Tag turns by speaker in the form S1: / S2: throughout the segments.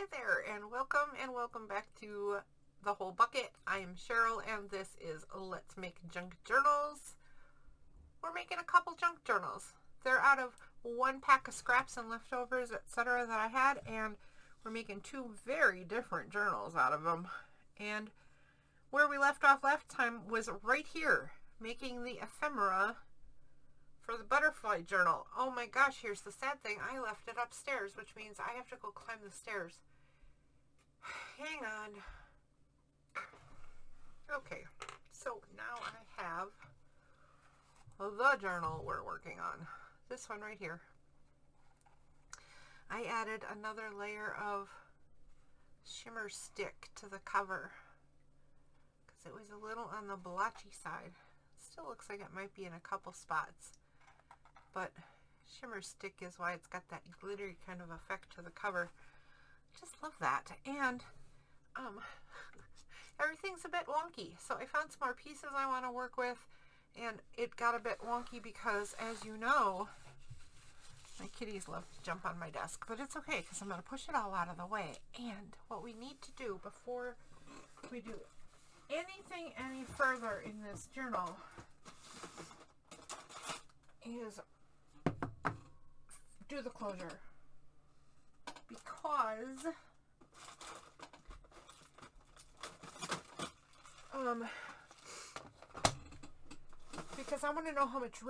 S1: Hi there, and welcome back to The Whole Bucket. I am Cheryl, and this is Let's Make Junk Journals. We're making a couple junk journals. They're out of one pack of scraps and leftovers, etc. that I had, and we're making two very different journals out of them. And where we left off last time was right here, making the ephemera for the butterfly journal. Oh my gosh, here's the sad thing. I left it upstairs, which means I have to go climb the stairs. Hang on. Okay, so now I have the journal we're working on. This one right here. I added another layer of shimmer stick to the cover because it was a little on the blotchy side. Still looks like it might be in a couple spots, but shimmer stick is why it's got that glittery kind of effect to the cover. I just love that. And everything's a bit wonky, so I found some more pieces I want to work with, and it got a bit wonky because, as you know, my kitties love to jump on my desk, but it's okay because I'm going to push it all out of the way. And what we need to do before we do anything any further in this journal is do the closure, because I want to know how much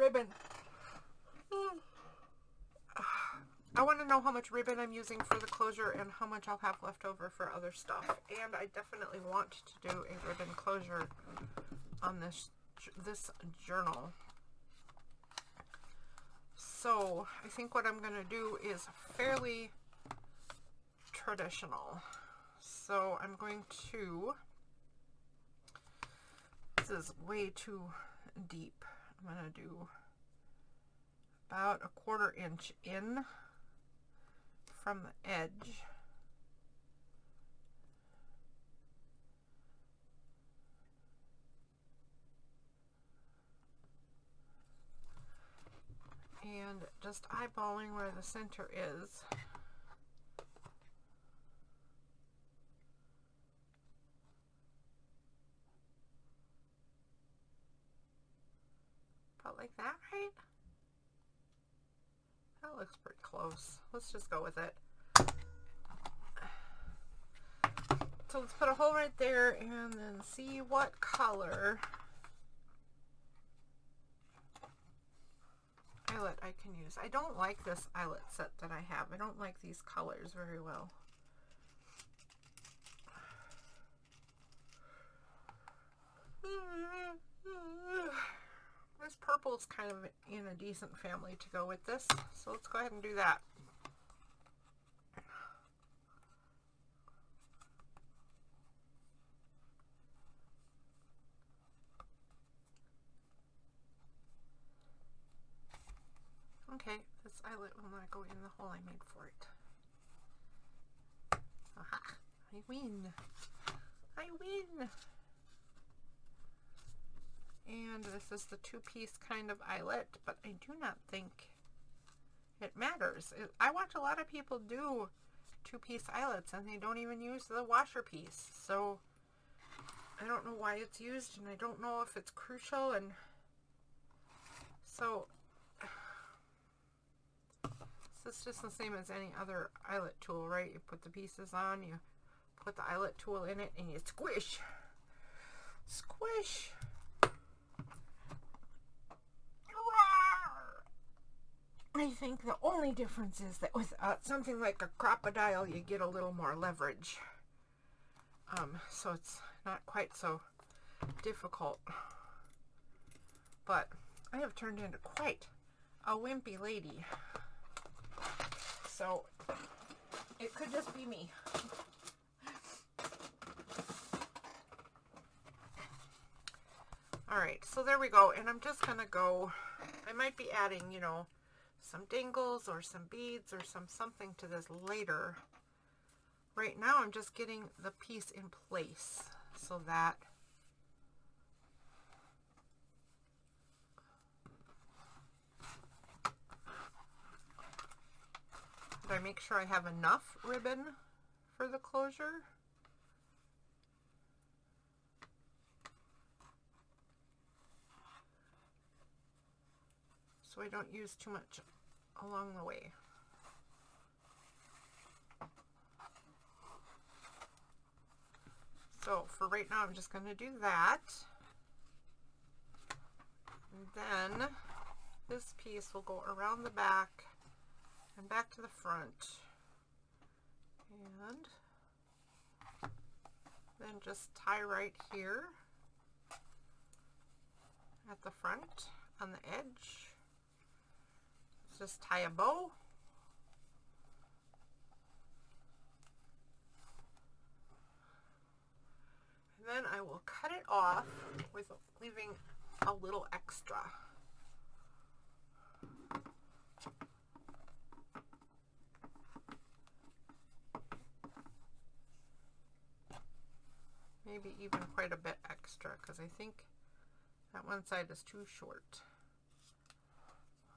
S1: ribbon I'm using for the closure and how much I'll have left over for other stuff. And I definitely want to do a ribbon closure on this journal. So I think what I'm going to do is fairly traditional. So I'm going to, this is way too deep. I'm going to do about a 1/4 inch in from the edge. And just eyeballing where the center is. About like that, right? That looks pretty close. Let's just go with it. So let's put a hole right there and then see what color eyelet I can use. I don't like this eyelet set that I have. I don't like these colors very well. This purple is kind of in a decent family to go with this, so let's go ahead and do that. Okay, this eyelet will not go in the hole I made for it. Aha! I win! I win! And this is the 2-piece kind of eyelet, but I do not think it matters. I watch a lot of people do 2-piece eyelets and they don't even use the washer piece. So I don't know why it's used, and I don't know if it's crucial. And so it's just the same as any other eyelet tool, right? You put the pieces on, you put the eyelet tool in it, and you squish. Squish! I think the only difference is that with something like a crocodile, you get a little more leverage. So it's not quite so difficult. But I have turned into quite a wimpy lady. So it could just be me. Alright, so there we go. And I'm just going to go, I might be adding, some dingles or some beads or something to this later. Right now I'm just getting the piece in place so that I make sure I have enough ribbon for the closure. So I don't use too much along the way. So for right now, I'm just going to do that. And then this piece will go around the back and back to the front. And then just tie right here at the front on the edge. Just tie a bow. And then I will cut it off with leaving a little extra. Maybe even quite a bit extra, because I think that one side is too short.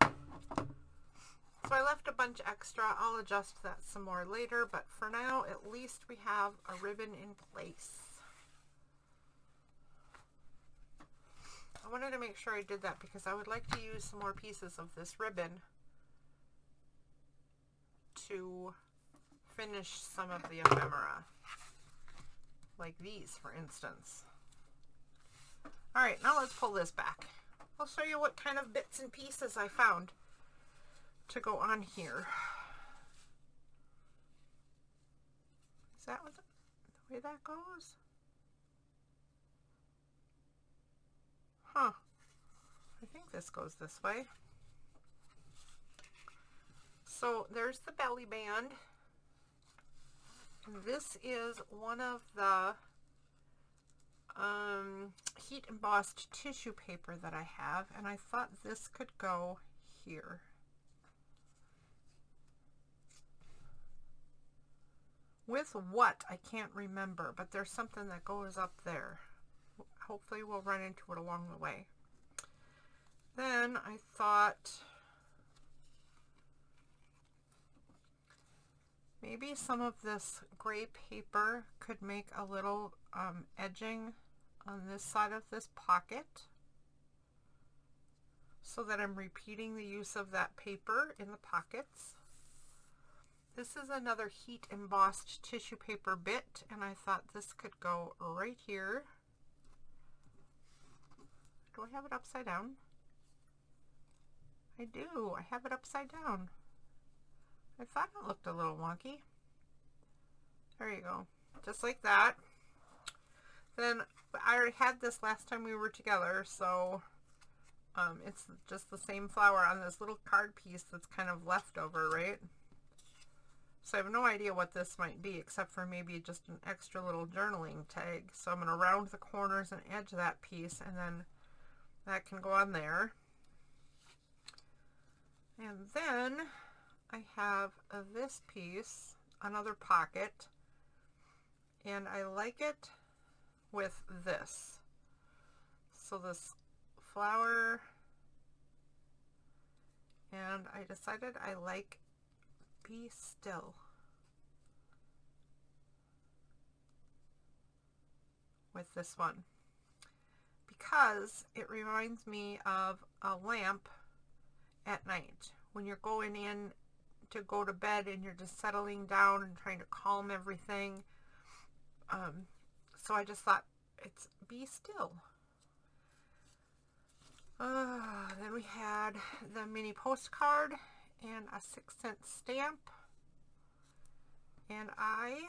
S1: So I left a bunch extra. I'll adjust that some more later, but for now, at least we have a ribbon in place. I wanted to make sure I did that because I would like to use some more pieces of this ribbon to finish some of the ephemera, like these, for instance. All right, now let's pull this back. I'll show you what kind of bits and pieces I found to go on here. Is that what the way that goes? Huh. I think this goes this way. So there's the belly band. And this is one of the heat embossed tissue paper that I have, and I thought this could go here. With what, I can't remember, but there's something that goes up there. Hopefully we'll run into it along the way. Then I thought maybe some of this gray paper could make a little edging on this side of this pocket, so that I'm repeating the use of that paper in the pockets. This is another heat embossed tissue paper bit, and I thought this could go right here. Do I have it upside down? I do. I have it upside down. I thought it looked a little wonky. There you go. Just like that. Then I already had this last time we were together, so it's just the same flower on this little card piece that's kind of left over, right? So I have no idea what this might be, except for maybe just an extra little journaling tag. So I'm going to round the corners and edge that piece, and then that can go on there. And then I have this piece, another pocket, and I like it with this. So this flower, and I decided I like Be Still with this one, because it reminds me of a lamp at night when you're going in to go to bed and you're just settling down and trying to calm everything. So I just thought, it's Be Still. Then we had the mini postcard and a 6-cent stamp, and I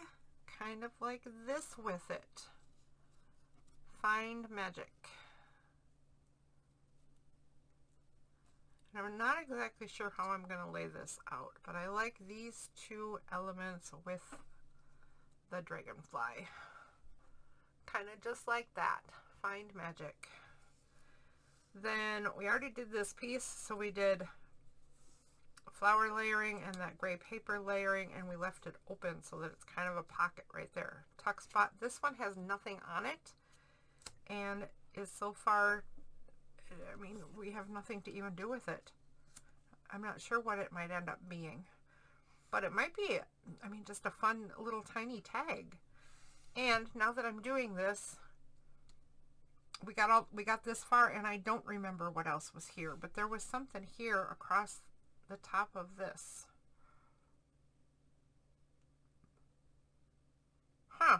S1: kind of like this with it. Find Magic. And I'm not exactly sure how I'm going to lay this out, but I like these two elements with the dragonfly. Kind of just like that. Find Magic. Then we already did this piece, so we did flower layering and that gray paper layering, and we left it open so that it's kind of a pocket right there. Tuck spot. This one has nothing on it and is so far, I mean, we have nothing to even do with it. I'm not sure what it might end up being. but it might be, I mean, just a fun little tiny tag. And now that I'm doing this, we got this far, and I don't remember what else was here, but there was something here across the top of this. Huh.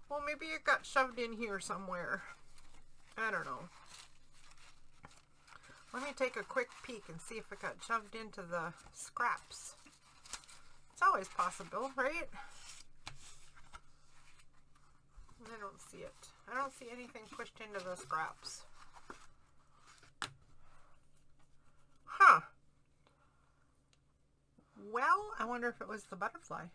S1: Well, maybe it got shoved in here somewhere. I don't know. Let me take a quick peek and see if it got shoved into the scraps. It's always possible, right? I don't see it. I don't see anything pushed into the scraps. Huh. Well, I wonder if it was the butterfly.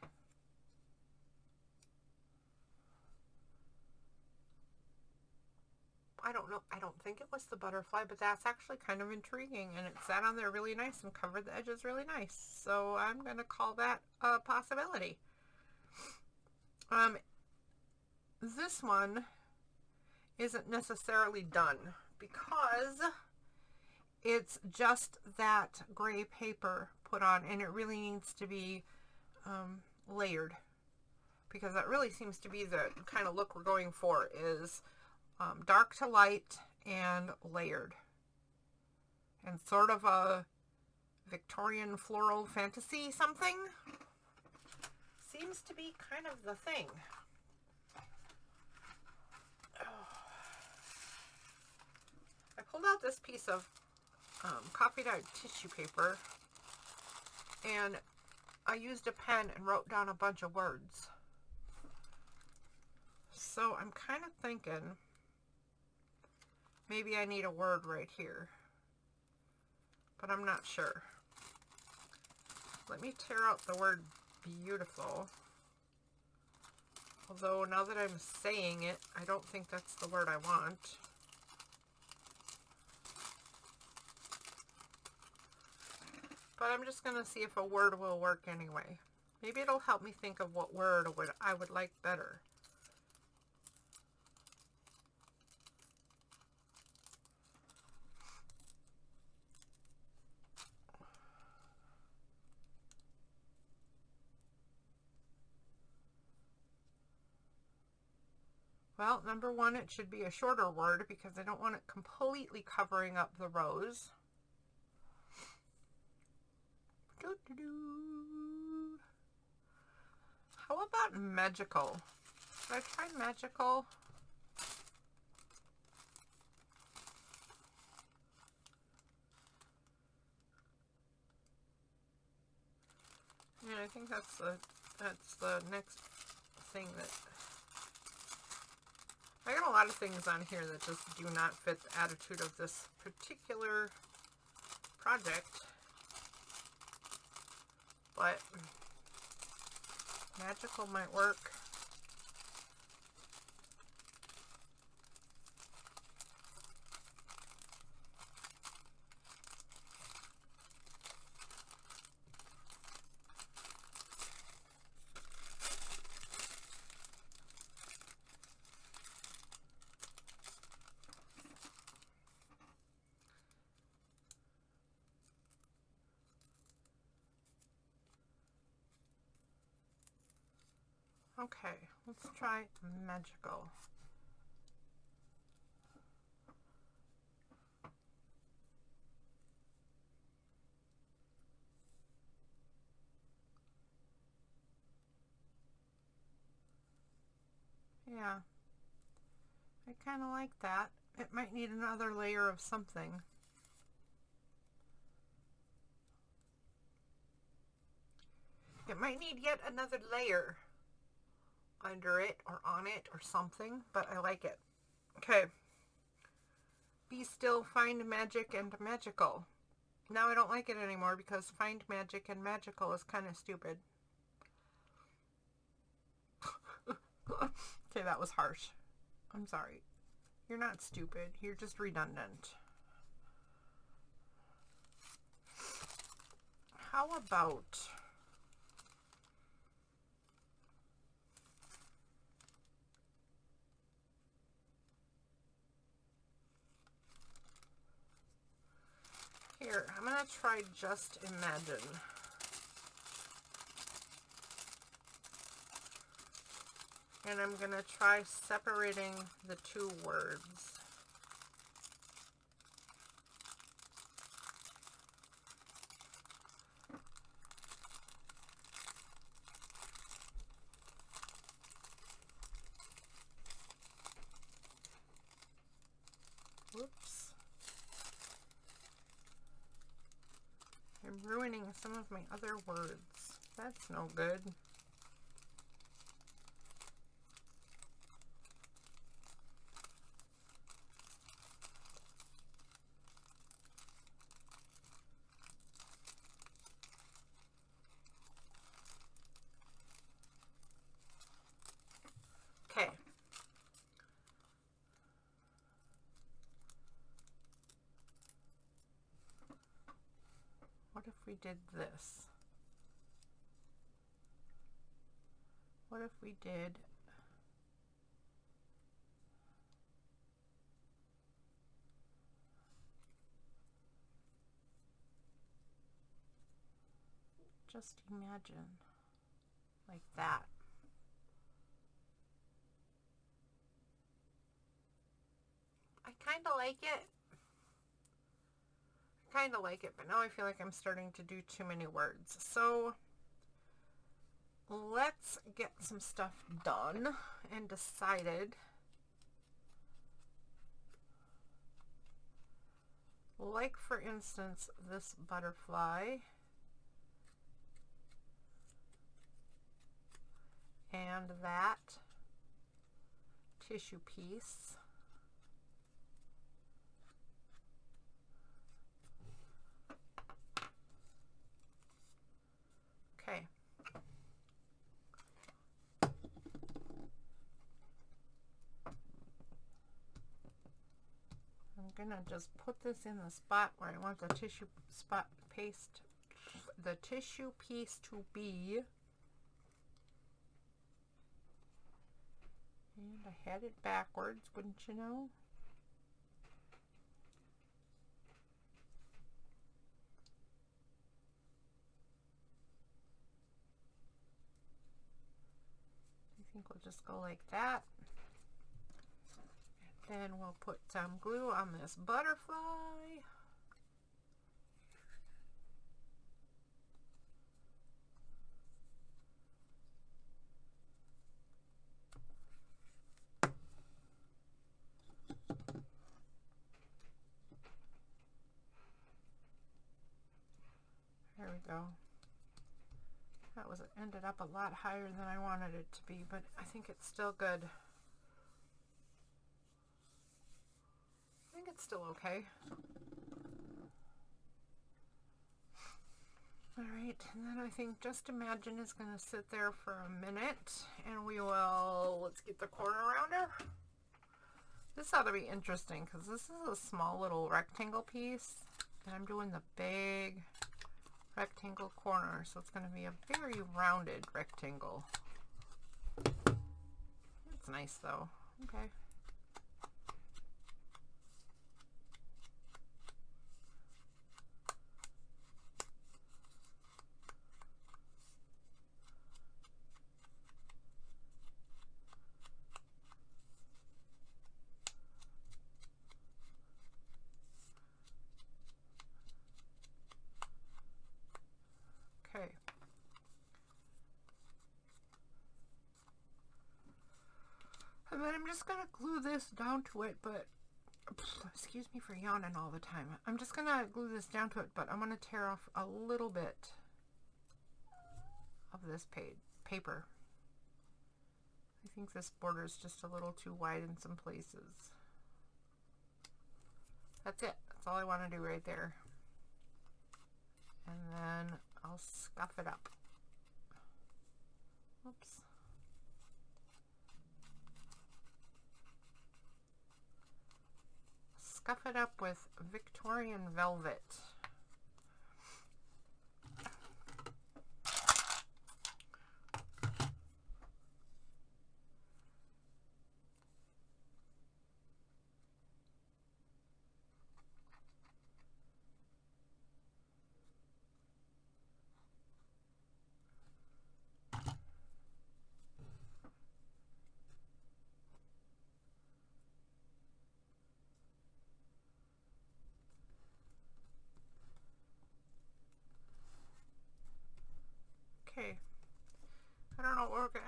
S1: I don't know. I don't think it was the butterfly, but that's actually kind of intriguing, and it sat on there really nice and covered the edges really nice. So I'm going to call that a possibility. This one isn't necessarily done because it's just that gray paper put on, and it really needs to be layered, because that really seems to be the kind of look we're going for, is dark to light and layered, and sort of a Victorian floral fantasy something seems to be kind of the thing. I pulled out this piece of coffee dyed tissue paper, and I used a pen and wrote down a bunch of words. So I'm kind of thinking maybe I need a word right here, but I'm not sure. Let me tear out the word beautiful. Although now that I'm saying it, I don't think that's the word I want. But I'm just going to see if a word will work anyway. Maybe it'll help me think of what word I would like better. Well, number one, it should be a shorter word because I don't want it completely covering up the rose. How about magical? Should I try magical? Yeah, I think that's the next thing that I got a lot of things on here that just do not fit the attitude of this particular project. But magical might work. Okay, let's try magical. Yeah, I kind of like that. It might need another layer of something. It might need yet another layer under it or on it or something, but I like it. Okay. Be still, find magic, and magical. Now I don't like it anymore because find magic and magical is kind of stupid. Okay, that was harsh. I'm sorry. You're not stupid. You're just redundant. How about... Here, I'm going to try Just Imagine. And I'm going to try separating the two words. Whoops. I'm ruining some of my other words. That's no good. Okay. What if we did this? What if we did just imagine like that? I kind of like it. Kind of like it, but now I feel like I'm starting to do too many words. So let's get some stuff done and decided. Like, for instance, this butterfly and that tissue piece. Okay. I'm gonna just put this in the spot where I want the tissue piece to be. And I had it backwards, wouldn't you know? I think we'll just go like that. And then we'll put some glue on this butterfly. There we go. That was ended up a lot higher than I wanted it to be, but I think it's still good. I think it's still okay. All right, and then I think Just Imagine is going to sit there for a minute, and we will, let's get the corner around her. This ought to be interesting because this is a small little rectangle piece, and I'm doing the big rectangle corner, so it's going to be a very rounded rectangle. It's nice though. Okay. Okay. And then I'm just going to glue this down to it, but excuse me for yawning all the time. I'm just going to glue this down to it, but I'm going to tear off a little bit of this paper. I think this border is just a little too wide in some places. That's it. That's all I want to do right there. And then I'll scuff it up. Oops. Scuff it up with Victorian velvet.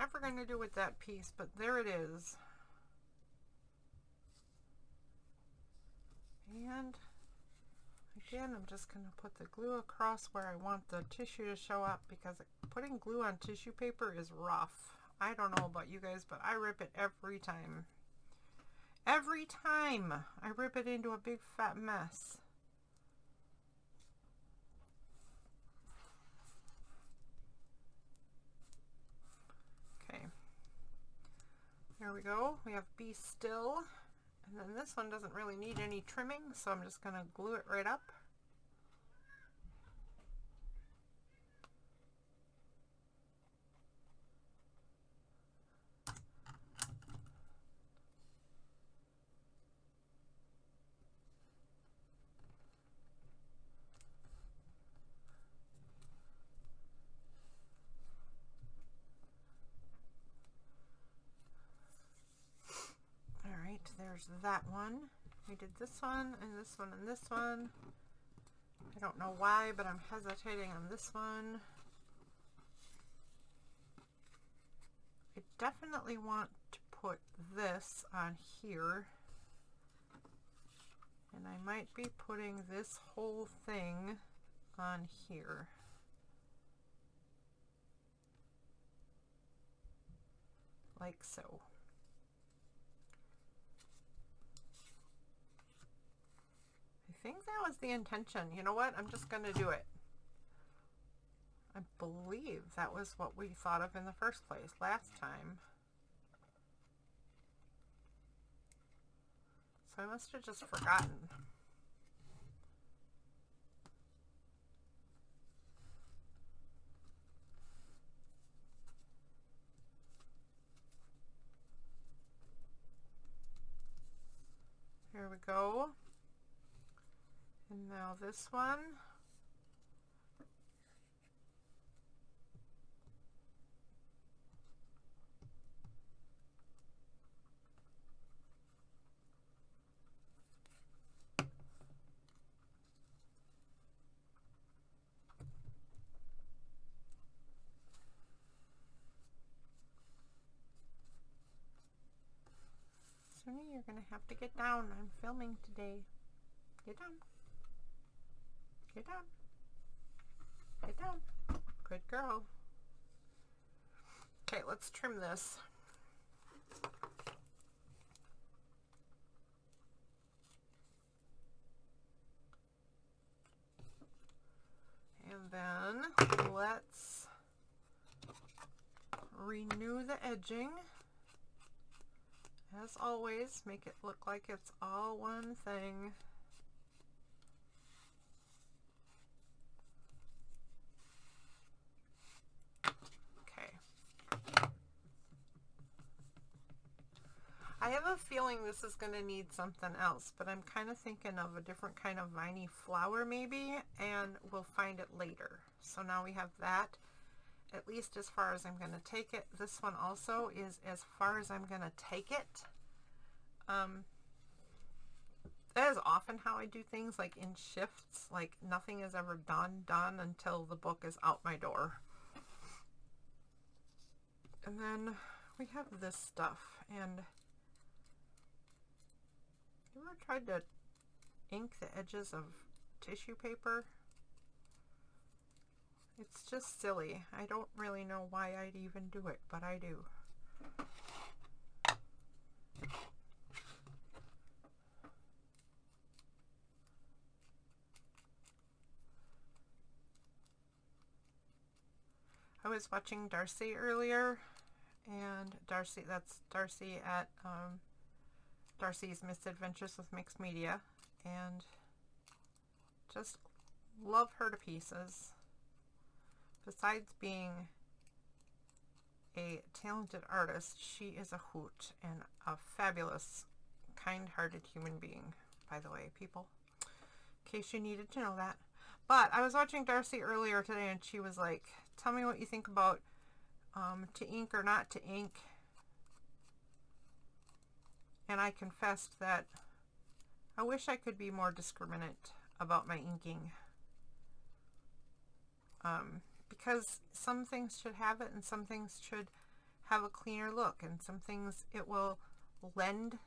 S1: ever going to do with that piece, but there it is. And again, I'm just going to put the glue across where I want the tissue to show up, because putting glue on tissue paper is rough. I don't know about you guys, but I rip it every time. Every time I rip it into a big fat mess. Okay, there we go. We have Be Still. And then this one doesn't really need any trimming, so I'm just going to glue it right up. There's that one. We did this one and this one and this one. I don't know why, but I'm hesitating on this one. I definitely want to put this on here. And I might be putting this whole thing on here. Like so. I think that was the intention. You know what? I'm just going to do it. I believe that was what we thought of in the first place last time. So I must have just forgotten. There we go. And now this one. Sunny, you're going to have to get down. I'm filming today. Get down. Get down. Get down. Good girl. Okay, let's trim this. And then let's renew the edging. As always, make it look like it's all one thing. I have a feeling this is going to need something else, but I'm kind of thinking of a different kind of viney flower maybe, and we'll find it later. So now we have that, at least as far as I'm going to take it. This one also is as far as I'm going to take it. That is often how I do things, like in shifts, like nothing is ever done until the book is out my door. And then we have this stuff, and you ever tried to ink the edges of tissue paper? It's just silly. I don't really know why I'd even do it, but I do. I was watching Darcy earlier, and Darcy, that's Darcy at Darcy's Misadventures with Mixed Media, and just love her to pieces. Besides being a talented artist, she is a hoot and a fabulous, kind-hearted human being, by the way, people, in case you needed to know that. But I was watching Darcy earlier today, and she was like, tell me what you think about to ink or not to ink. And I confessed that I wish I could be more discriminate about my inking. Because some things should have it and some things should have a cleaner look, and some things it will lend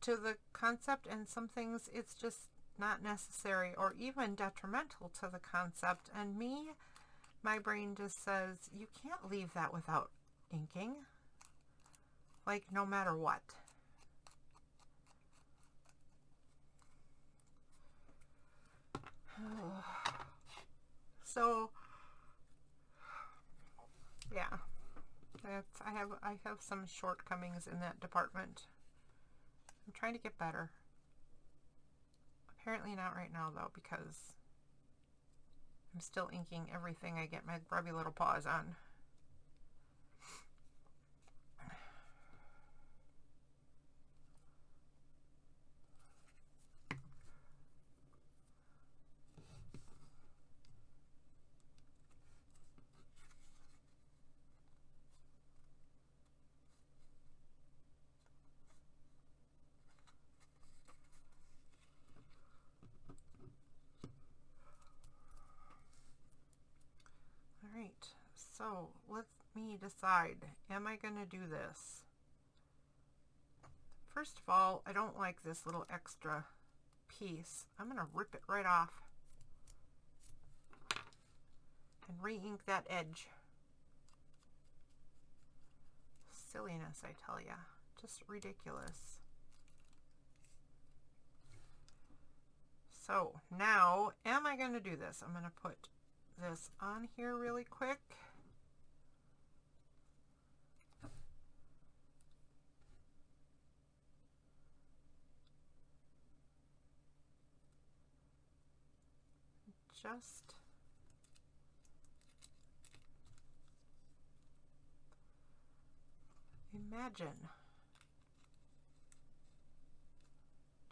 S1: to the concept, and some things it's just not necessary or even detrimental to the concept. And my brain just says, you can't leave that without inking, like no matter what. So yeah, I have some shortcomings in that department. I'm trying to get better. Apparently not right now though, because I'm still inking everything I get my grubby little paws on. Alright, so let me decide, am I going to do this? First of all, I don't like this little extra piece. I'm going to rip it right off and re-ink that edge. Silliness, I tell ya. Just ridiculous. So now, am I going to do this? I'm going to put this on here really quick. Just imagine.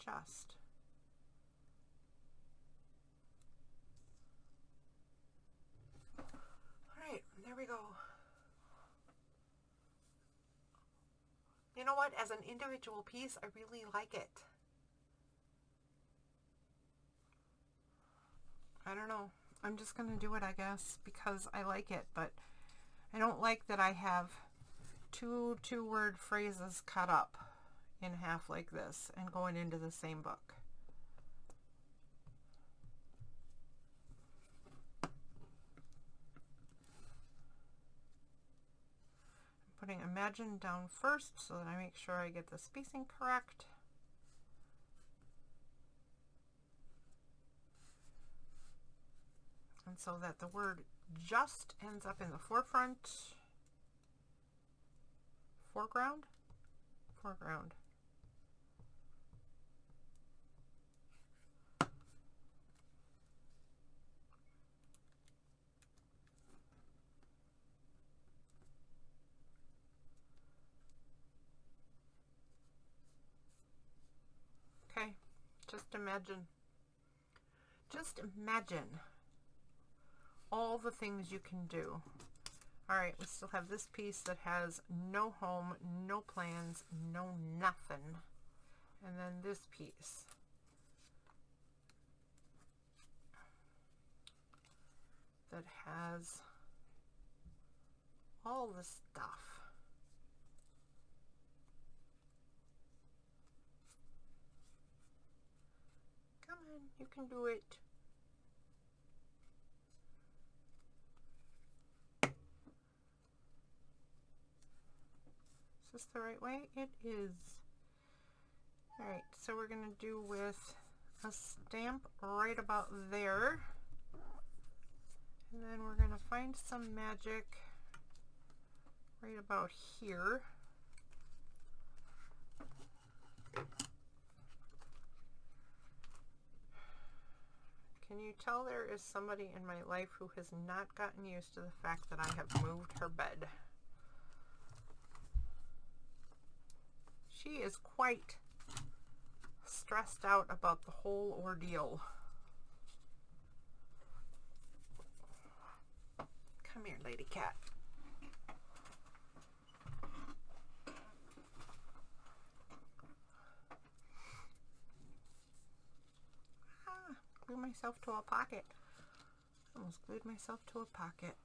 S1: Just. Alright, there we go. You know what? As an individual piece, I really like it. I don't know. I'm just going to do it, I guess, because I like it, but I don't like that I have two-word phrases cut up in half like this and going into the same book. I'm putting imagine down first so that I make sure I get the spacing correct. And so that the word just ends up in the foreground. Okay, just imagine all the things you can do. All right, we still have this piece that has no home, no plans, no nothing. And then this piece. That has all the stuff. Come on, you can do it. Is this the right way? It is. Alright, so we're going to do with a stamp right about there. And then we're going to find some magic right about here. Can you tell there is somebody in my life who has not gotten used to the fact that I have moved her bed? She is quite stressed out about the whole ordeal. Come here, lady cat. Glue myself to a pocket. Almost glued myself to a pocket.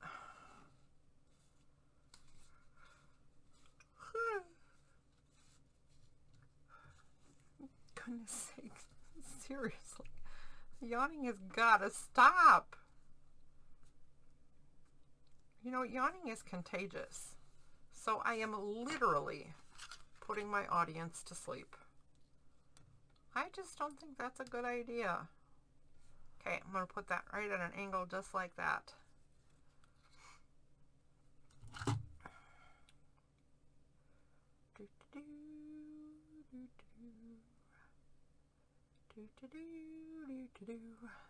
S1: goodness sake. Seriously. Yawning has got to stop. You know, yawning is contagious. So I am literally putting my audience to sleep. I just don't think that's a good idea. Okay, I'm going to put that right at an angle just like that.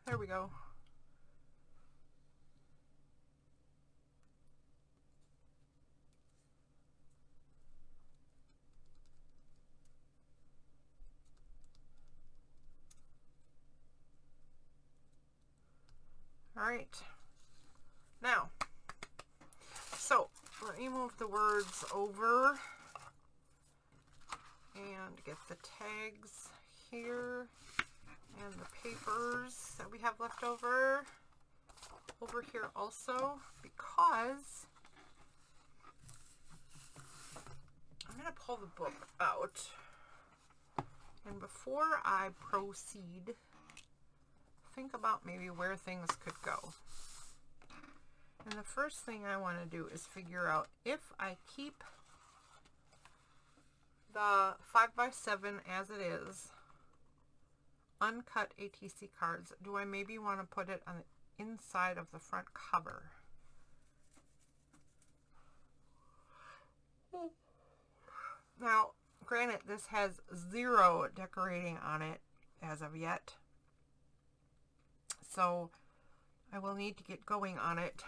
S1: There we go. All right. Now, so let me move the words over and get the tags here and the papers that we have left over here also, because I'm going to pull the book out, and before I proceed, think about maybe where things could go. And the first thing I want to do is figure out if I keep the 5x7 as it is, uncut ATC cards, do I maybe want to put it on the inside of the front cover? Now, granted, this has 0 decorating on it as of yet, so I will need to get going on it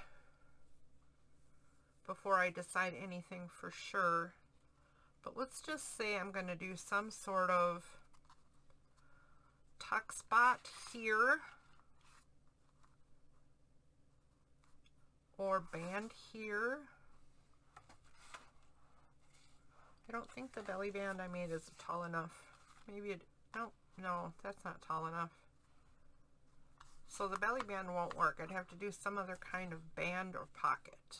S1: before I decide anything for sure. But let's just say I'm going to do some sort of tuck spot here, or band here. I don't think the belly band I made is tall enough. Maybe it, no, that's not tall enough. So the belly band won't work. I'd have to do some other kind of band or pocket.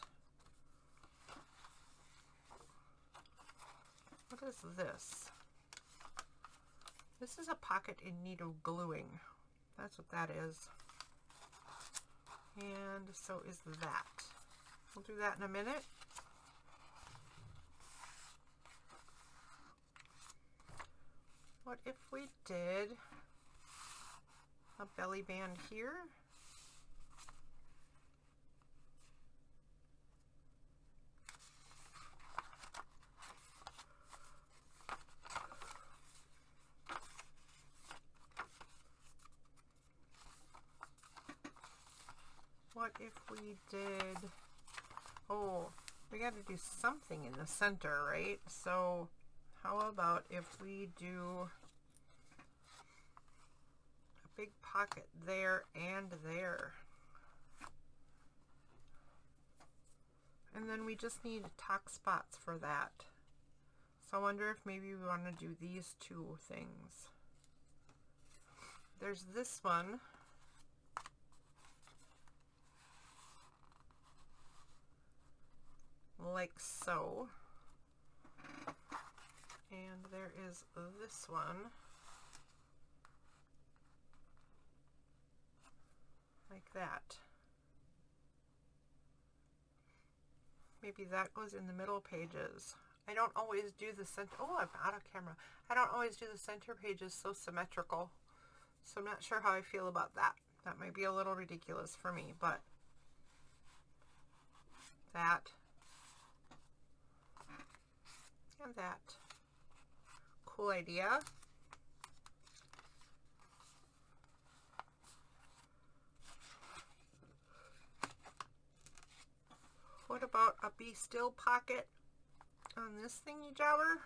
S1: What is this? This is a pocket in need of gluing. That's what that is. And so is that. We'll do that in a minute. What if we did a belly band here? What if we did, oh, we got to do something in the center, right? So how about if we do a big pocket there and there? And then we just need tuck spots for that. So I wonder if maybe we want to do these two things. There's this one. Like so. And there is this one. Like that. Maybe that goes in the middle pages. I don't always do the center. Oh, I'm out of camera. I don't always do the center pages so symmetrical. So I'm not sure how I feel about that. That might be a little ridiculous for me, but that and that. Cool idea. What about a be still pocket on this thingy jobber?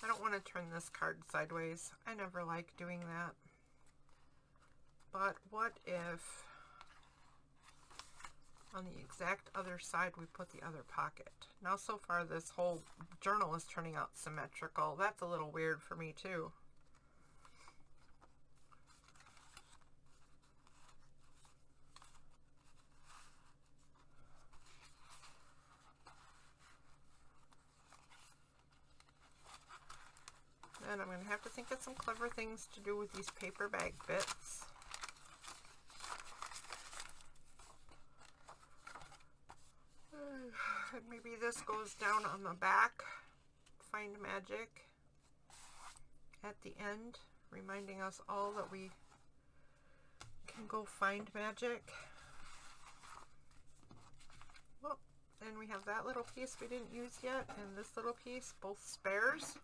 S1: I don't want to turn this card sideways. I never like doing that. But what if on the exact other side we put the other pocket? Now so far this whole journal is turning out symmetrical. That's a little weird for me too. gonna have to think of some clever things to do with these paper bag bits. Maybe this goes down on the back. Find magic at the end, reminding us all that we can go find magic. Well, and we have that little piece we didn't use yet, and this little piece, both spares.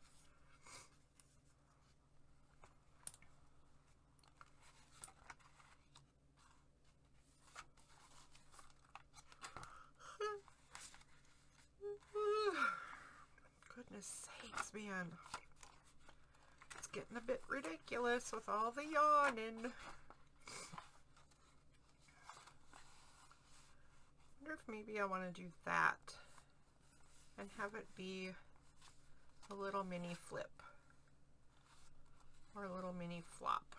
S1: Goodness sakes, man. It's getting a bit ridiculous with all the yawning. I wonder if maybe I want to do that and have it be a little mini flip or a little mini flop.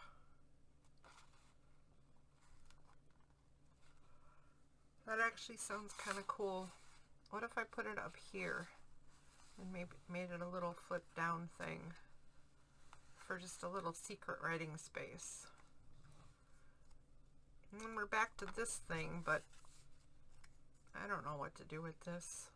S1: That actually sounds kind of cool. What if I put it up here and maybe made it a little flip down thing for just a little secret writing space? And then we're back to this thing, but I don't know what to do with this.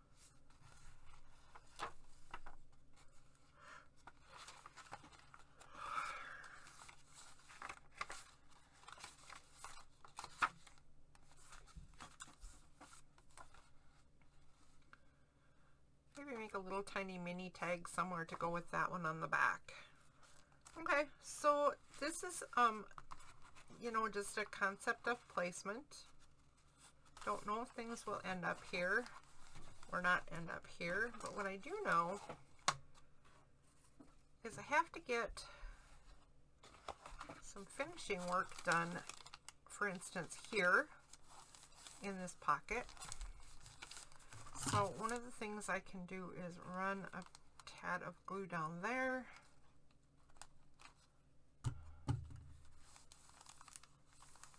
S1: Maybe make a little tiny mini tag somewhere to go with that one on the back. Okay, so this is, you know, just a concept of placement. Don't know if things will end up here or not end up here, but what I do know is I have to get some finishing work done, for instance, here in this pocket. So one of the things I can do is run a tad of glue down there.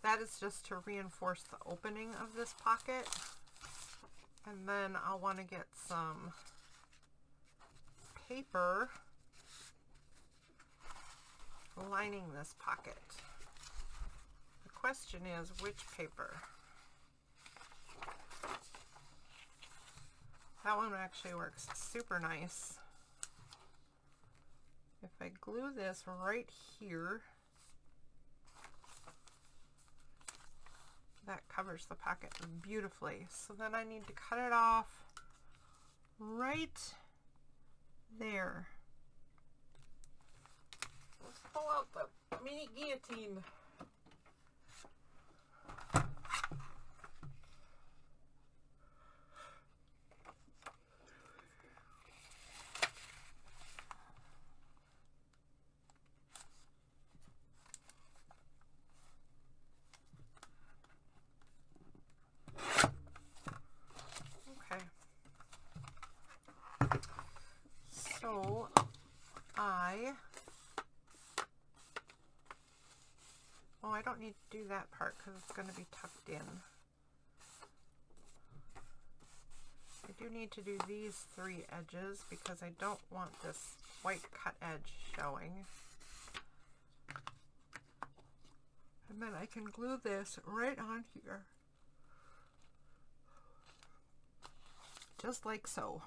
S1: That is just to reinforce the opening of this pocket. And then I'll want to get some paper lining this pocket. The question is, which paper? That one actually works super nice. If I glue this right here, that covers the pocket beautifully. So then I need to cut it off right there. Let's pull out the mini guillotine. So I don't need to do that part because it's going to be tucked in. I do need to do these 3 edges because I don't want this white cut edge showing. And then I can glue this right on here. Just like so.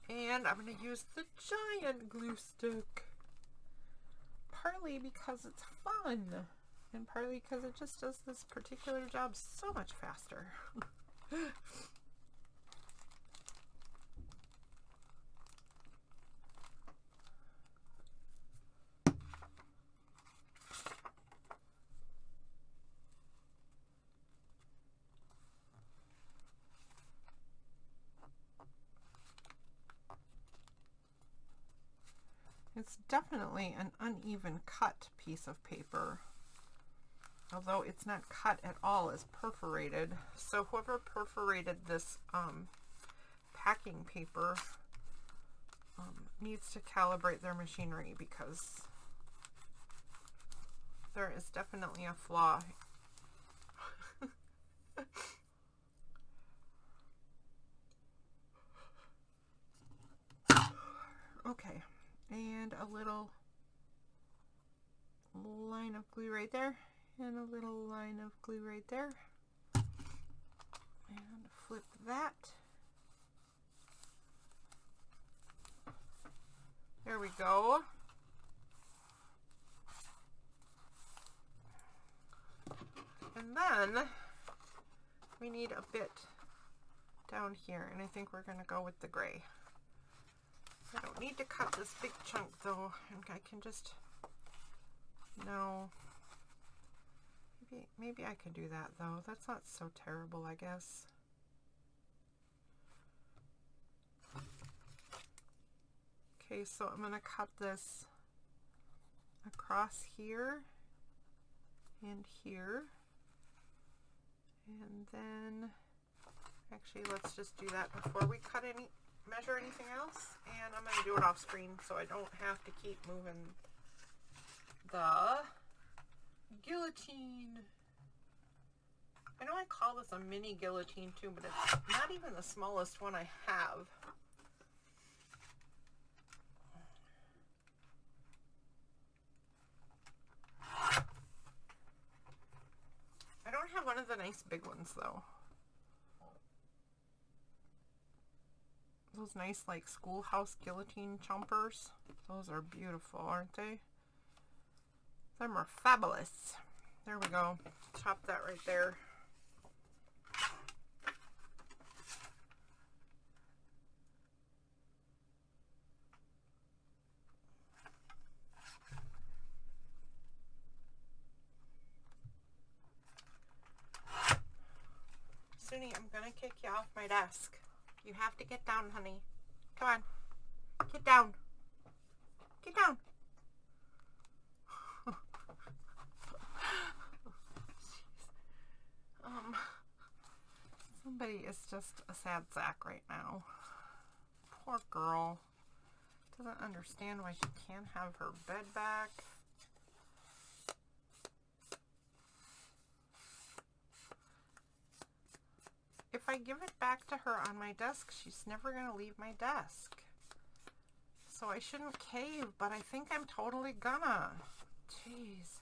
S1: And I'm going to use the giant glue stick. Partly because it's fun, and partly because it just does this particular job so much faster. It's definitely an uneven cut piece of paper, although it's not cut at all, it's perforated. So whoever perforated this packing paper needs to calibrate their machinery, because there is definitely a flaw. and a little line of glue right there, and a little line of glue right there, and flip that. There we go. And then we need a bit down here, and I think we're going to go with the gray. I don't need to cut this big chunk though, and I can just, no, maybe I can do that though. That's not so terrible, I guess. Okay, so I'm going to cut this across here and here, and then actually let's just do that before we measure anything else, and I'm going to do it off screen so I don't have to keep moving the guillotine. I know I call this a mini guillotine too, but it's not even the smallest one I have. I don't have one of the nice big ones though. Those nice like schoolhouse guillotine chompers. Those are beautiful, aren't they? Them are fabulous. There we go. Chop that right there. Suni, I'm gonna kick you off my desk. You have to get down, honey. Come on. Get down. Get down. Somebody is just a sad sack right now. Poor girl. Doesn't understand why she can't have her bed back. If I give it back to her on my desk, she's never going to leave my desk. So I shouldn't cave, but I think I'm totally gonna. Jeez.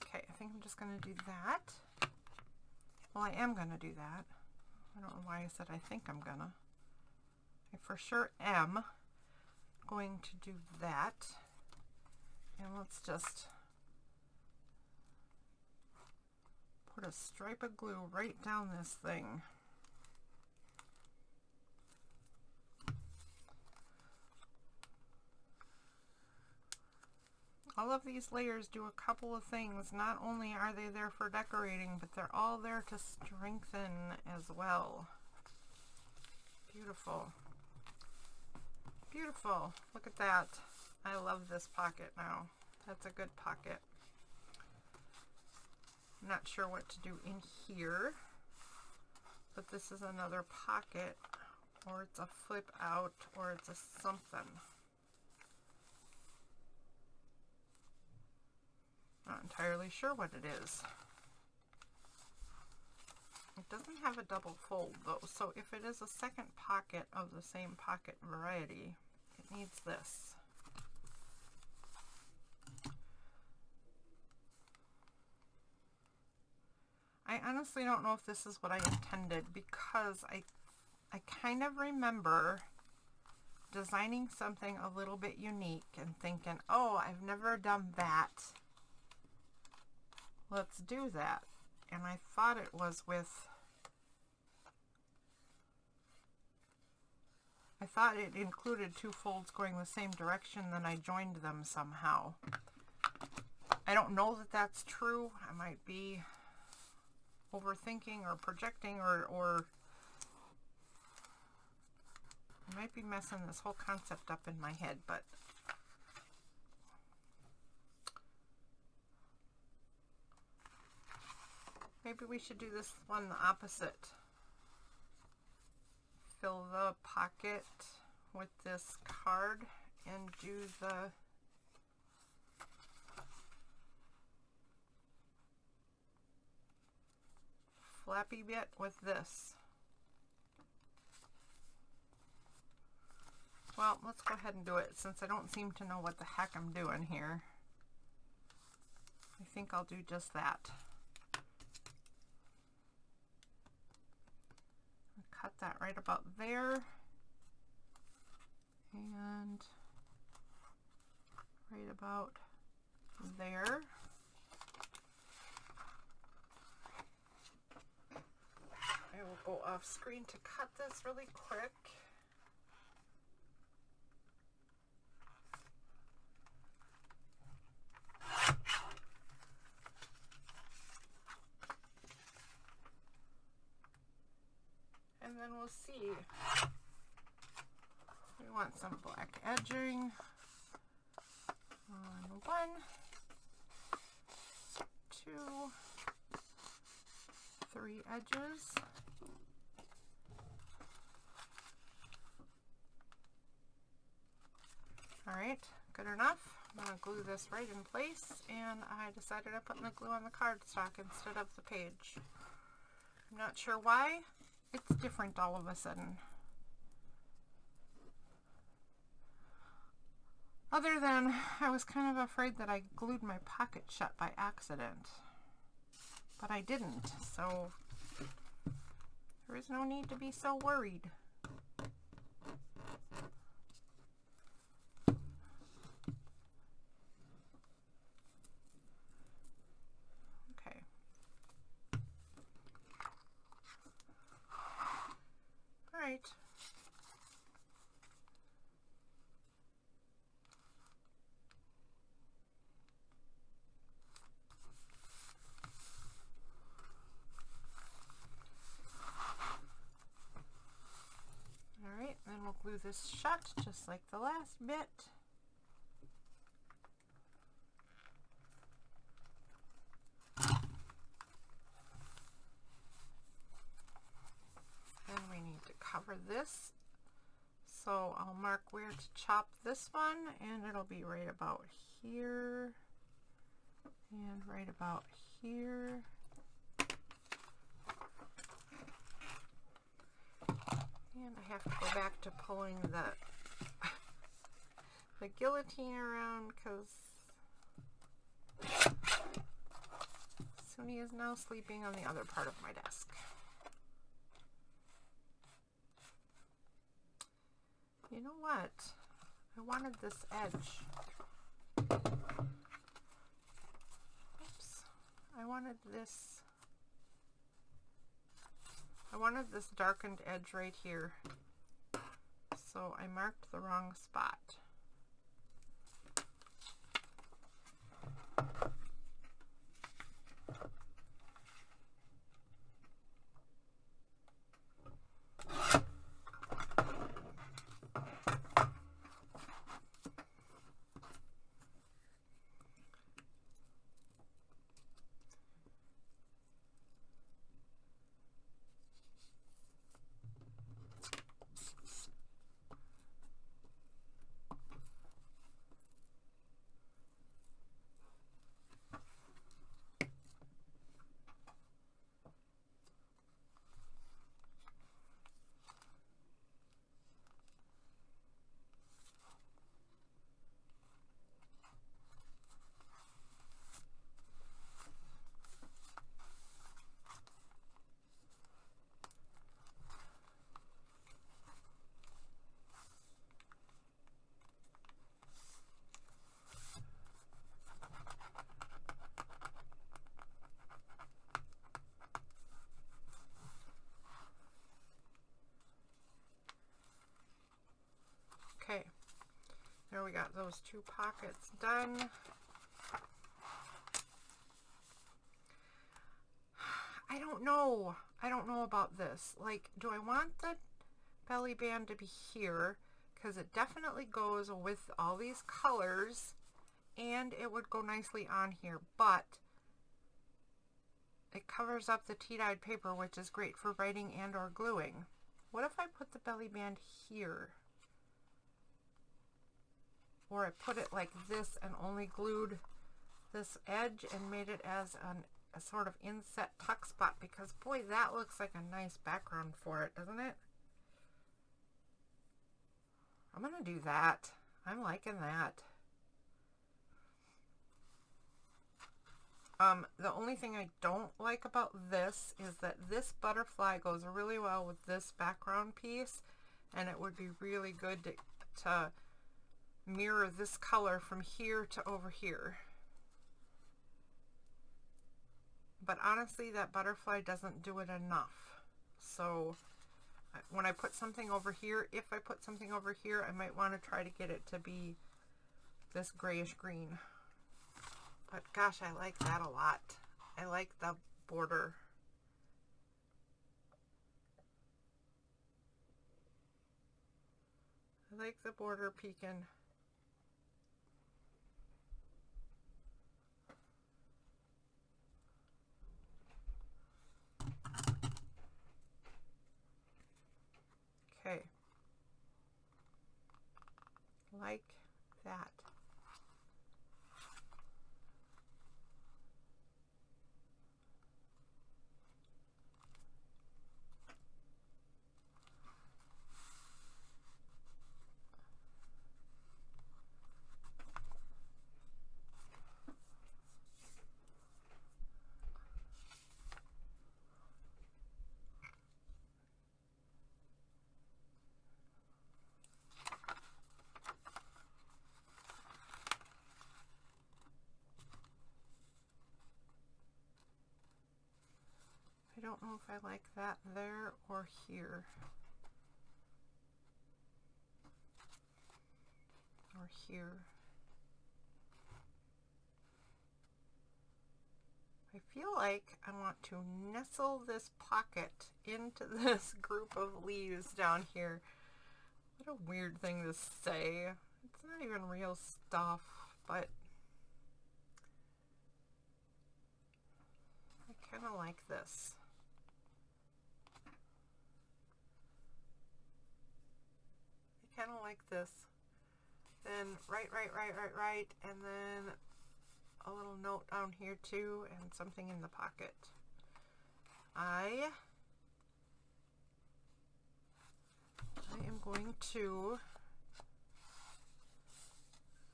S1: Okay, I think I'm just going to do that. Well, I am going to do that. I don't know why I said I think I'm gonna. I for sure am going to do that. And let's just put a stripe of glue right down this thing. All of these layers do a couple of things. Not only are they there for decorating, but they're all there to strengthen as well. Beautiful. Beautiful. Look at that. I love this pocket now. That's a good pocket. I'm not sure what to do in here, but this is another pocket, or it's a flip out, or it's a something. Not entirely sure what it is. It doesn't have a double fold though, so if it is a second pocket of the same pocket variety, it needs this. I honestly don't know if this is what I intended, because I kind of remember designing something a little bit unique and thinking, oh, I've never done that. Let's do that. And I thought it was with, I thought it included two folds going the same direction, then I joined them somehow. I don't know that that's true. I might be overthinking or projecting, or I might be messing this whole concept up in my head, but maybe we should do this one the opposite. Fill the pocket with this card and do the flappy bit with this. Well, let's go ahead and do it since I don't seem to know what the heck I'm doing here. I think I'll do just that. Cut that right about there. And right about there. I will go off screen to cut this really quick. And then we'll see. We want some black edging on 1, 2, 3 edges. All right, good enough. I'm going to glue this right in place, and I decided to put the glue on the cardstock instead of the page. I'm not sure why. It's different all of a sudden. Other than I was kind of afraid that I glued my pocket shut by accident. But I didn't, so there is no need to be so worried. Okay. All right. Alright, then we'll glue this shut just like the last bit. Then we need to cover this. So I'll mark where to chop this one, and it'll be right about here and right about here. And I have to go back to pulling the guillotine around because Suni is now sleeping on the other part of my desk. You know what? I wanted this edge. Oops. I wanted this darkened edge right here. So I marked the wrong spot. Okay, there we got those two pockets done. I don't know about this. Like, do I want the belly band to be here? Because it definitely goes with all these colors, and it would go nicely on here, but it covers up the tea-dyed paper, which is great for writing and or gluing. What if I put the belly band here? Or I put it like this and only glued this edge and made it as a sort of inset tuck spot, because boy, that looks like a nice background for it, doesn't it? I'm gonna do that. I'm liking that. The only thing I don't like about this is that this butterfly goes really well with this background piece, and it would be really good to mirror this color from here to over here. But honestly, that butterfly doesn't do it enough. So when I put something over here, if I put something over here, I might want to try to get it to be this grayish green. But gosh, I like that a lot. I like the border. I like the border peeking. Okay. Like that. I don't know if I like that there or here. Or here. I feel like I want to nestle this pocket into this group of leaves down here. What a weird thing to say. It's not even real stuff, but I kind of like this. I kind of like this. Then right, and then a little note down here too, and something in the pocket. I am going to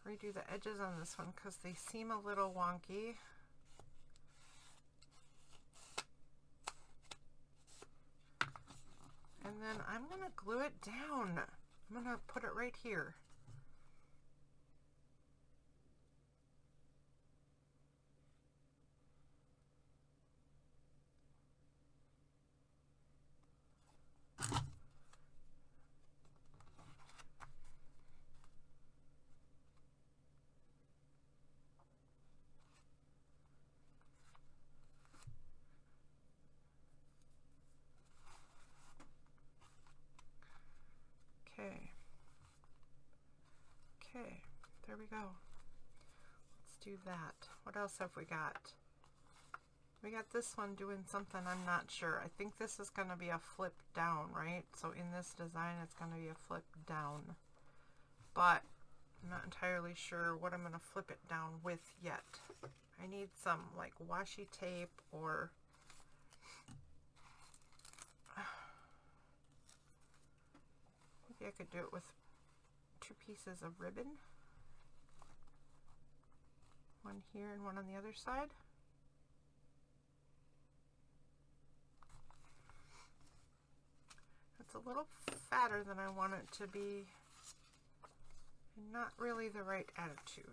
S1: redo the edges on this one because they seem a little wonky. And then I'm going to glue it down. I'm going to put it right here. Okay, there we go. Let's do that. What else have we got? We got this one doing something, I'm not sure. I think this is going to be a flip down, right? So in this design, it's going to be a flip down. But I'm not entirely sure what I'm going to flip it down with yet. I need some like washi tape, or maybe I could do it with 2 pieces of ribbon. One here and one on the other side. It's a little fatter than I want it to be, and not really the right attitude.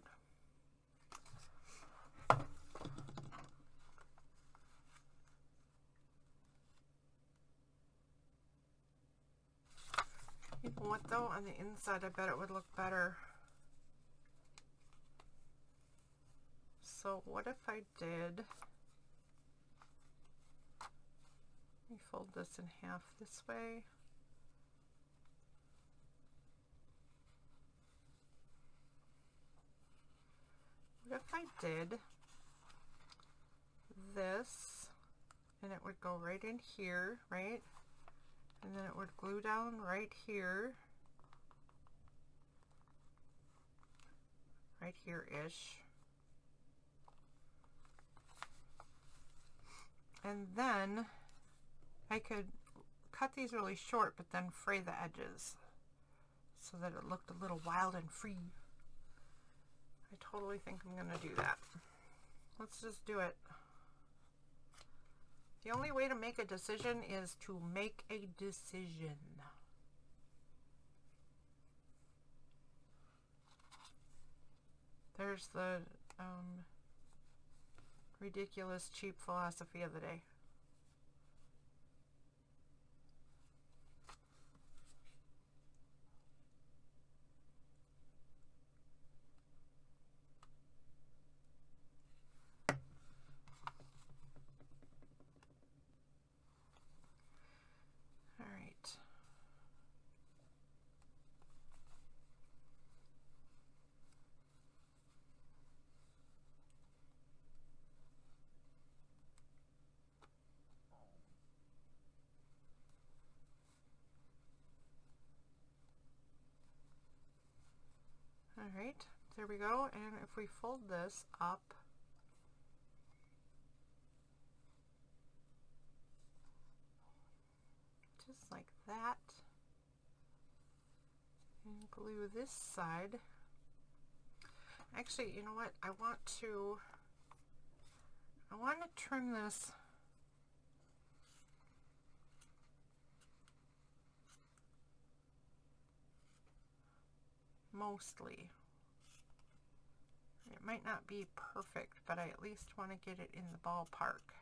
S1: You know what though, on the inside I bet it would look better. So what if I did, let me fold this in half this way. What if I did this, and it would go right in here, right? And then it would glue down right here. Right here-ish. And then I could cut these really short, but then fray the edges. so that it looked a little wild and free. I totally think I'm going to do that. Let's just do it. The only way to make a decision is to make a decision. There's the ridiculous, cheap philosophy of the day. All right. All right, there we go. And if we fold this up, just like that, and glue this side. Actually, you know what? I want to trim this mostly. It might not be perfect, but I at least want to get it in the ballpark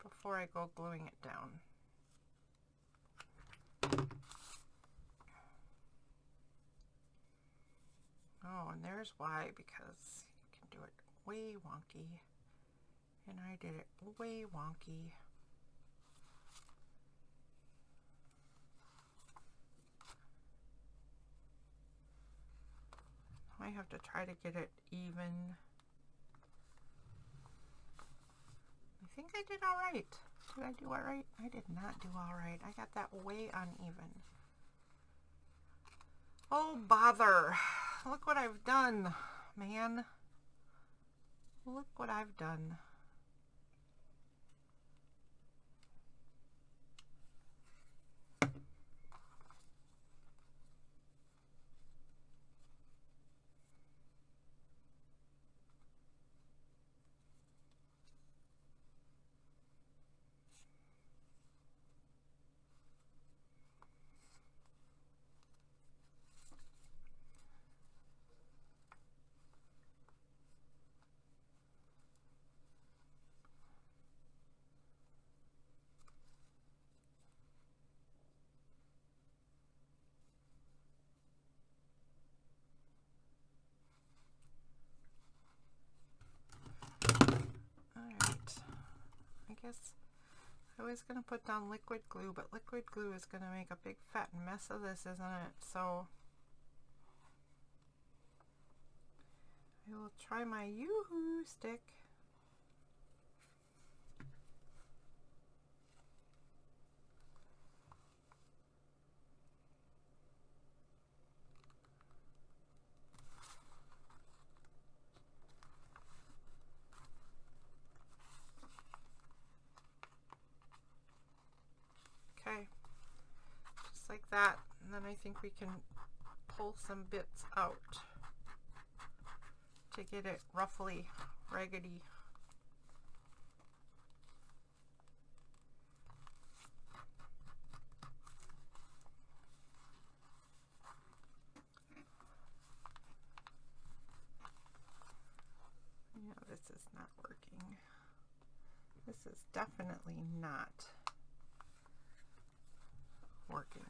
S1: before I go gluing it down. Oh, and there's why, because you can do it way wonky, and I did it way wonky. I have to try to get it even. I think I did all right. Did I do all right? I did not do all right. I got that way uneven. Oh, bother. Look what I've done, man. Look what I've done. I guess I was going to put down liquid glue, but liquid glue is going to make a big fat mess of this, isn't it? So I will try my Yoo-Hoo stick. Okay, just like that, and then I think we can pull some bits out to get it roughly raggedy. Yeah, this is not working. This is definitely not working.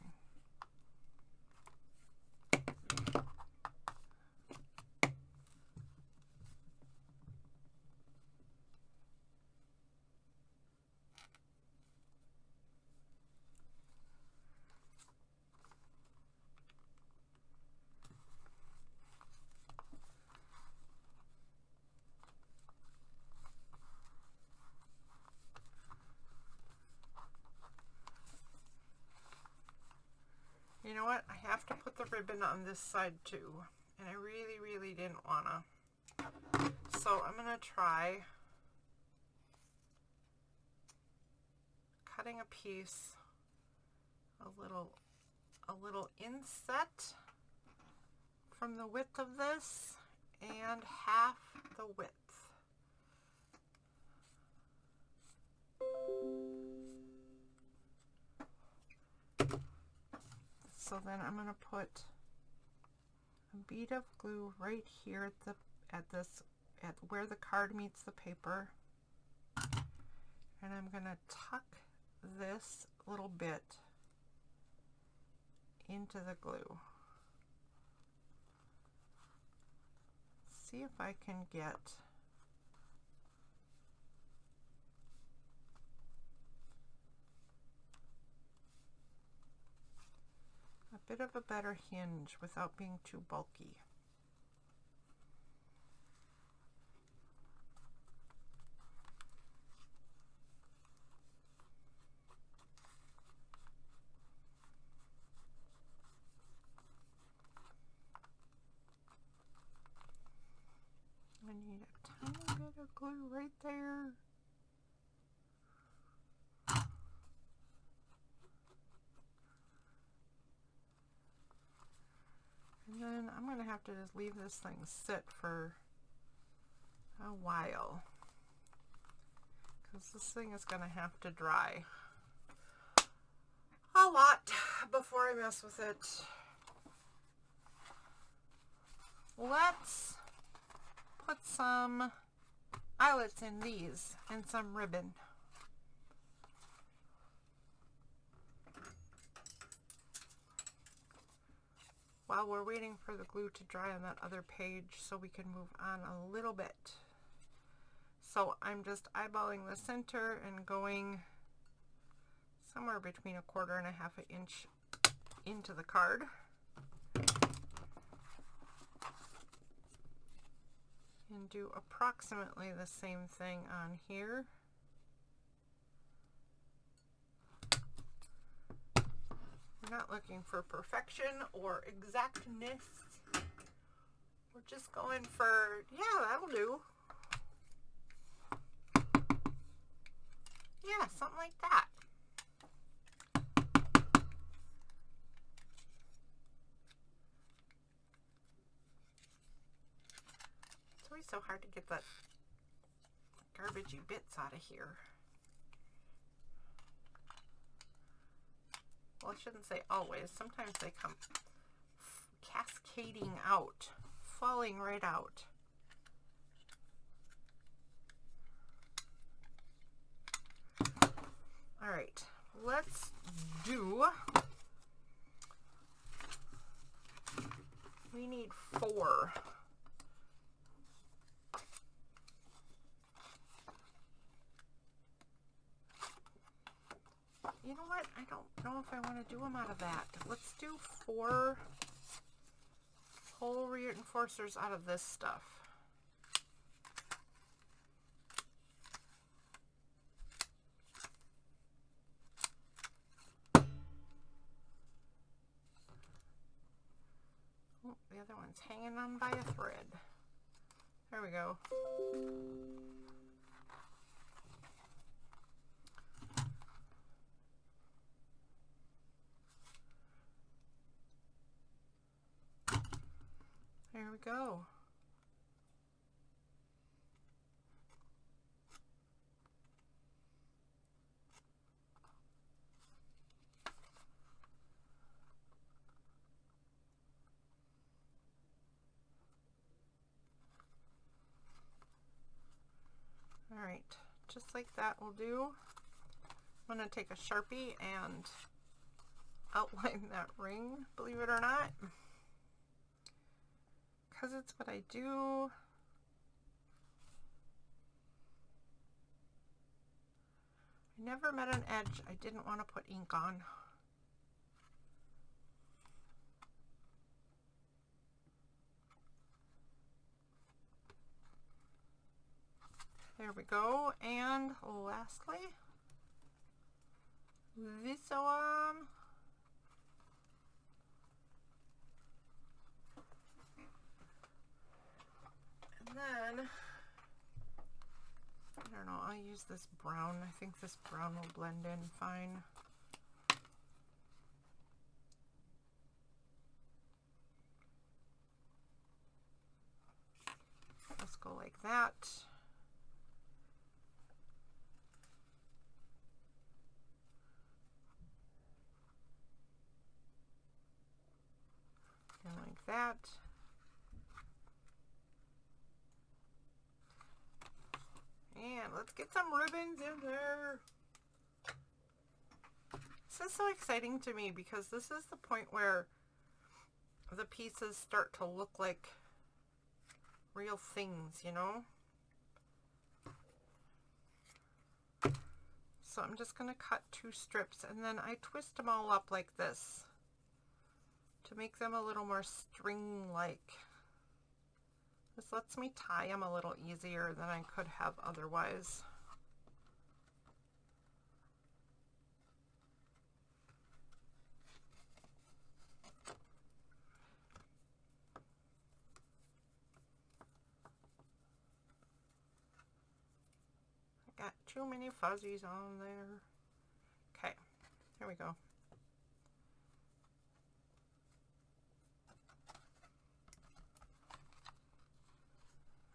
S1: You know what? I have to put the ribbon on this side too, and I really didn't wanna. So I'm gonna try cutting a piece a little a little inset from the width of this and half the width. So then I'm going to put a bead of glue right here at where the card meets the paper, and I'm going to tuck this little bit into the glue. See if I can get a bit of a better hinge without being too bulky. I need a tiny bit of glue right there. And then I'm going to have to just leave this thing sit for a while, because this thing is going to have to dry a lot before I mess with it. Let's put some eyelets in these and some ribbon. While we're waiting for the glue to dry on that other page so we can move on a little bit. So I'm just eyeballing the center and going somewhere between 1/4 and 1/2 inch into the card. And do approximately the same thing on here. We're not looking for perfection or exactness. We're just going for, yeah, that'll do. Yeah, something like that. It's always so hard to get that garbagey bits out of here. Well, I shouldn't say always. Sometimes they come cascading out, falling right out. All right, let's do, we need 4. You know what? I don't know if I want to do them out of that. Let's do 4 whole reinforcers out of this stuff. Oh, the other one's hanging on by a thread. There we go. There we go. All right, just like that will do. I'm going to take a Sharpie and outline that ring, believe it or not, because it's what I do. I never met an edge I didn't want to put ink on. There we go. And lastly, this one. And then, I don't know, I'll use this brown. I think this brown will blend in fine. like that. And like that. And let's get some ribbons in there. This is so exciting to me because this is the point where the pieces start to look like real things, you know? So I'm just going to cut 2 strips and then I twist them all up like this to make them a little more string-like. This lets me tie them a little easier than I could have otherwise. I got too many fuzzies on there. Okay, here we go.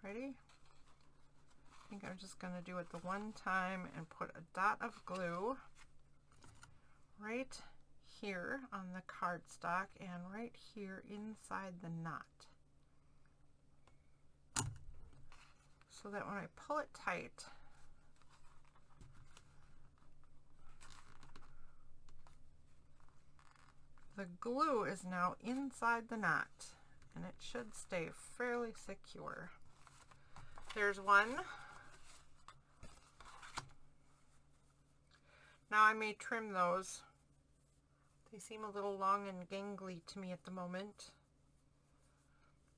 S1: Ready? I think I'm just going to do it the one time and put a dot of glue right here on the cardstock and right here inside the knot. So that when I pull it tight, the glue is now inside the knot and it should stay fairly secure. There's one. Now I may trim those. They seem a little long and gangly to me at the moment.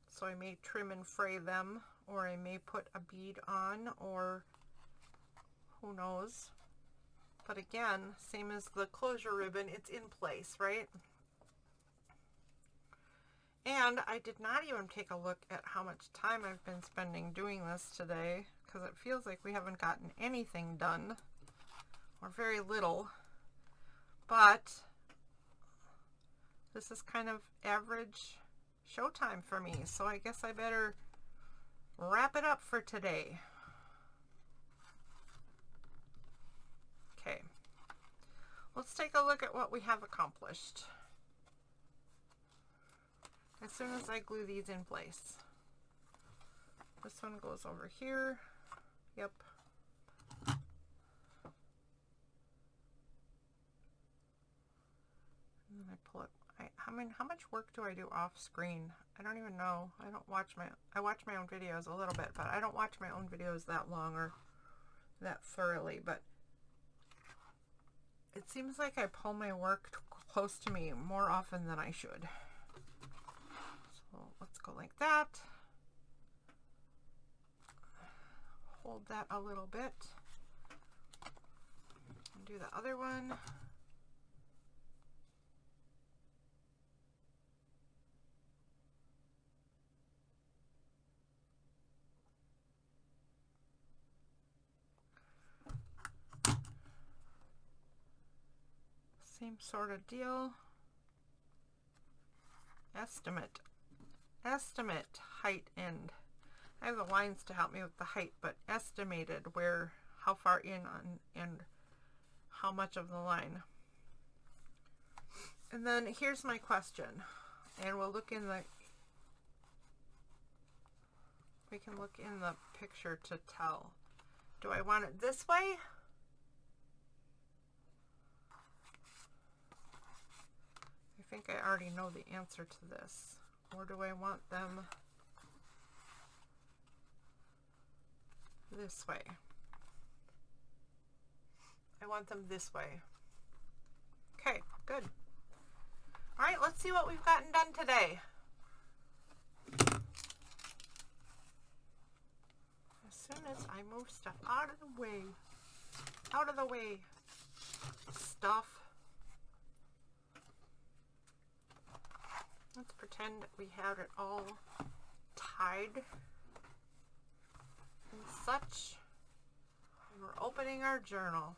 S1: So I may trim and fray them, or I may put a bead on, or who knows. But again, same as the closure ribbon, it's in place, right? And I did not even take a look at how much time I've been spending doing this today, because it feels like we haven't gotten anything done, or very little. But this is kind of average showtime for me, so I guess I better wrap it up for today. Okay, let's take a look at what we have accomplished. As soon as I glue these in place. This one goes over here. Yep. And then I pull it. How much work do I do off screen? I don't even know. I watch my own videos a little bit, but I don't watch my own videos that long or that thoroughly, but it seems like I pull my work close to me more often than I should. So let's go like that. Hold that a little bit. And do the other one. Same sort of deal. Estimate height end. I have the lines to help me with the height, but estimated how far in on and how much of the line. And then here's my question, and we can look in the picture to tell. Do I want it this way? I think I already know the answer to this. Or do I want them this way? I want them this way. Okay, good. All right, let's see what we've gotten done today. As soon as I move stuff out of the way, stuff. Let's pretend we had it all tied and such. And we're opening our journal.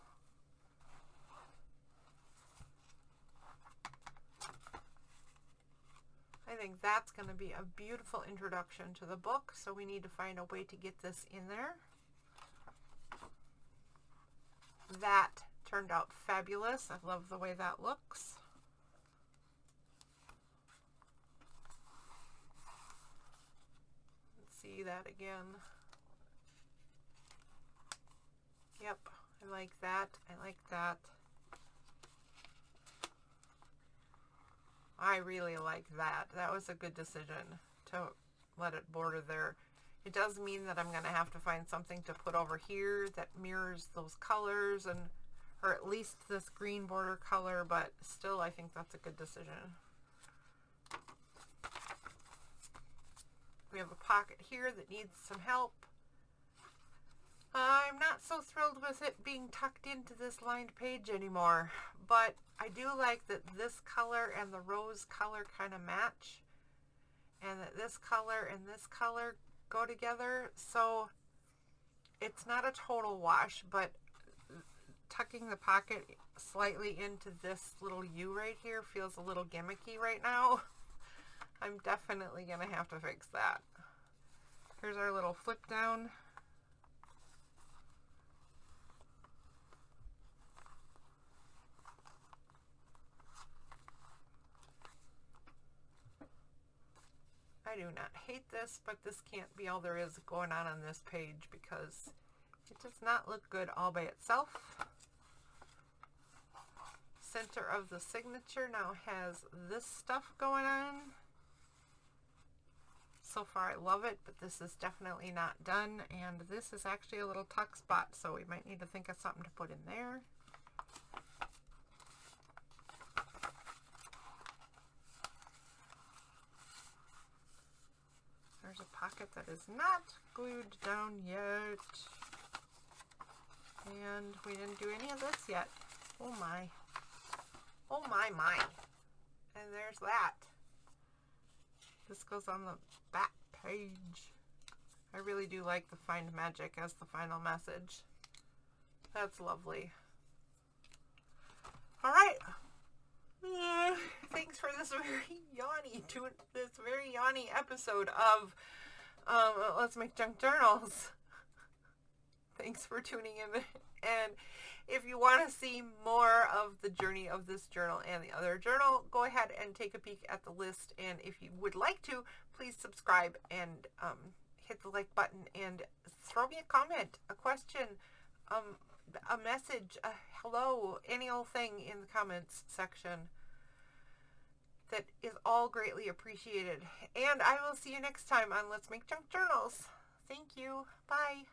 S1: I think that's going to be a beautiful introduction to the book, so we need to find a way to get this in there. That turned out fabulous. I love the way that looks. Let's see that again. Yep, I like that. I like that. I really like that. That was a good decision to let it border there. It does mean that I'm going to have to find something to put over here that mirrors those colors, and or at least this green border color, but still I think that's a good decision. We have a pocket here that needs some help. I'm not so thrilled with it being tucked into this lined page anymore, but I do like that this color and the rose color kind of match, and that this color and this color go together, so it's not a total wash, but tucking the pocket slightly into this little U right here feels a little gimmicky right now. I'm definitely going to have to fix that. Here's our little flip down. I do not hate this, but this can't be all there is going on this page because it does not look good all by itself. Center of the signature now has this stuff going on. So far I love it, but this is definitely not done, and this is actually a little tuck spot, so we might need to think of something to put in there. There's a pocket that is not glued down yet. And we didn't do any of this yet. Oh my. Oh my, my. And there's that. This goes on the back page. I really do like the Find Magic as the final message. That's lovely. All right. Thanks for this very yawny episode of Let's Make Junk Journals. Thanks for tuning in, and if you want to see more of the journey of this journal and the other journal, go ahead and take a peek at the list, and if you would like to, please subscribe and hit the like button and throw me a comment, a question, a message, a hello, any old thing in the comments section. That is all greatly appreciated. And I will see you next time on Let's Make Junk Journals. Thank you. Bye.